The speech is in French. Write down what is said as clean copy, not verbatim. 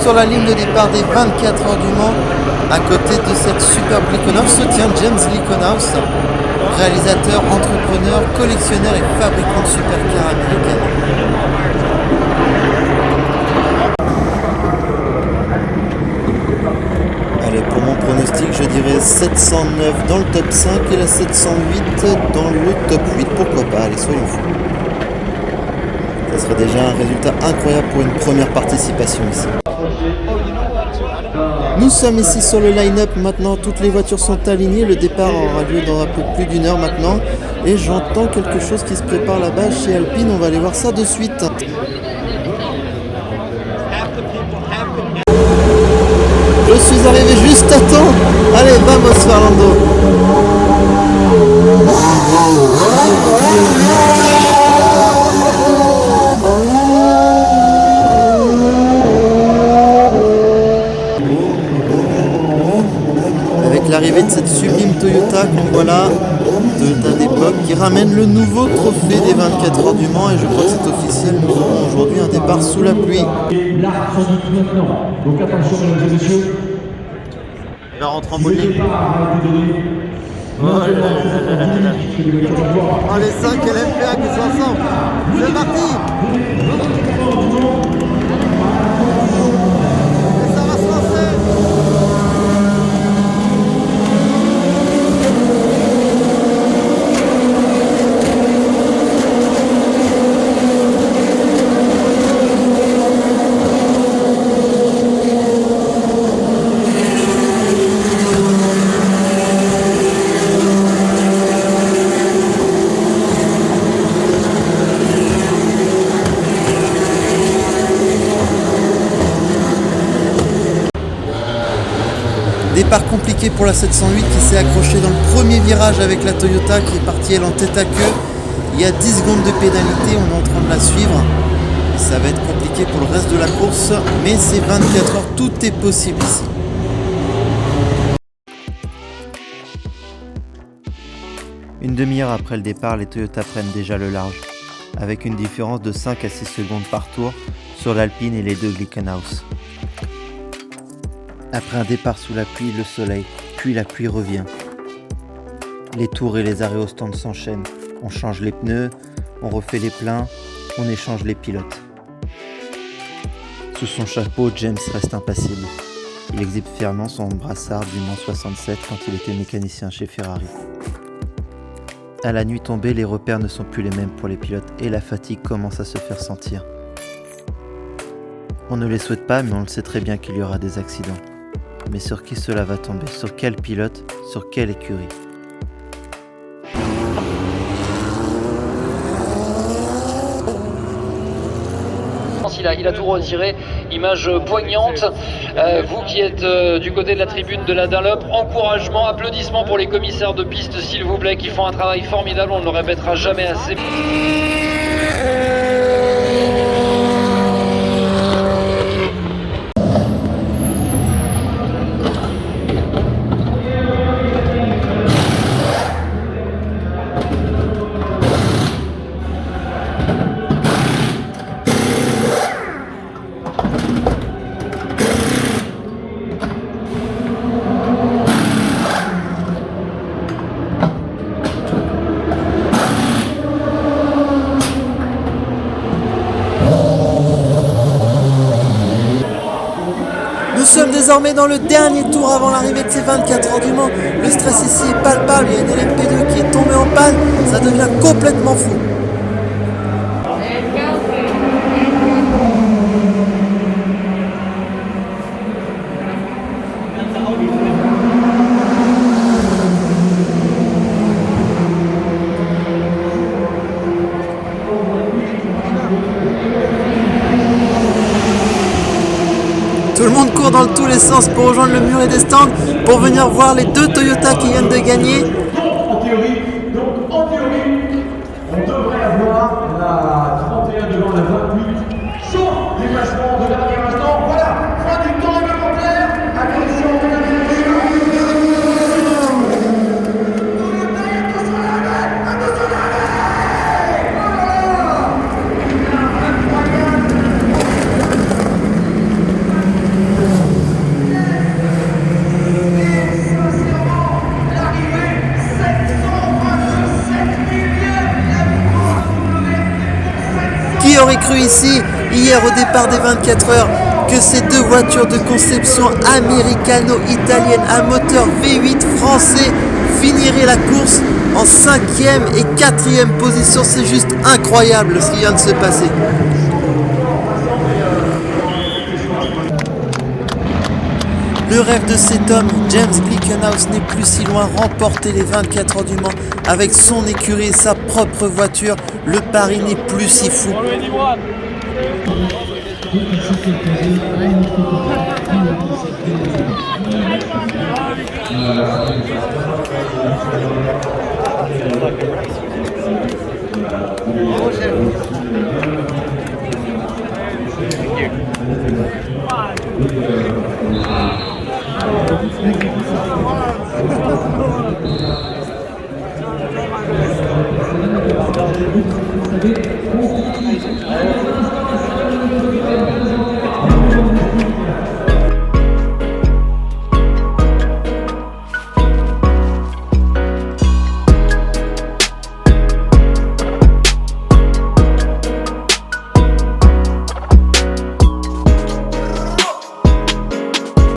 sur la ligne de départ des 24 heures du Mans. À côté de cette superbe Glickenhaus se tient James Glickenhaus, réalisateur, entrepreneur, collectionneur et fabricant de supercars américaines. Allez, pour mon pronostic, je dirais 709 dans le top 5 et la 708 dans le top 8. Pourquoi pas, allez, soyons fous. Ça serait déjà un résultat incroyable pour une première participation ici. Nous sommes ici sur le line-up maintenant, toutes les voitures sont alignées, le départ aura lieu dans un peu plus d'une heure maintenant. Et j'entends quelque chose qui se prépare là-bas chez Alpine, on va aller voir ça de suite. Je suis arrivé juste à temps. Allez, vamos Fernando. Avec l'arrivée de cette sublime Toyota qu'on voit là, Toyota d'époque, qui ramène le nouveau trophée des 24 heures du Mans, et je crois que c'est officiel, nous aurons aujourd'hui un départ sous la pluie. L'arc maintenant. Donc attention mesdames et messieurs. Il va rentrer en bolide. Oh les 5 LMPA qui sont ensemble. C'est parti. Et ça va se lancer. Départ compliqué pour la 708 qui s'est accrochée dans le premier virage avec la Toyota qui est partie elle en tête à queue. Il y a 10 secondes de pénalité, on est en train de la suivre. Et ça va être compliqué pour le reste de la course, mais c'est 24 heures, tout est possible ici. Une demi-heure après le départ, les Toyota prennent déjà le large, avec une différence de 5 à 6 secondes par tour sur l'Alpine et les deux Glickenhaus. Après un départ sous la pluie, le soleil, puis la pluie revient. Les tours et les arrêts au stand s'enchaînent. On change les pneus, on refait les pleins, on échange les pilotes. Sous son chapeau, James reste impassible. Il exhibe fièrement son brassard du Mans 67 quand il était mécanicien chez Ferrari. À la nuit tombée, les repères ne sont plus les mêmes pour les pilotes et la fatigue commence à se faire sentir. On ne les souhaite pas, mais on le sait très bien qu'il y aura des accidents. Mais sur qui cela va tomber? Sur quel pilote? Sur quelle écurie? Il a tout retiré, image poignante. Vous qui êtes du côté de la tribune de la Dunlop, encouragement, applaudissements pour les commissaires de piste s'il vous plaît, qui font un travail formidable, on ne le répétera jamais assez. Nous sommes désormais dans le dernier tour avant l'arrivée de ces 24 heures du Mans. Le stress ici est palpable, il y a une LMP2 qui est tombée en panne, ça devient complètement fou. Tout le monde court dans tous les sens pour rejoindre le muret des stands, pour venir voir les deux Toyota qui viennent de gagner. En théorie, on devrait avoir la 31 devant la 28, sauf les placements de dernier instant. Voilà, fin du temps réglementaire. Attention, ici, hier au départ des 24 heures, que ces deux voitures de conception américano-italienne à moteur V8 français finiraient la course en 5e et 4e position. C'est juste incroyable ce qui vient de se passer. Le rêve de cet homme, James Glickenhaus, n'est plus si loin. Remporter les 24 heures du Mans avec son écurie et sa propre voiture, le pari n'est plus si fou.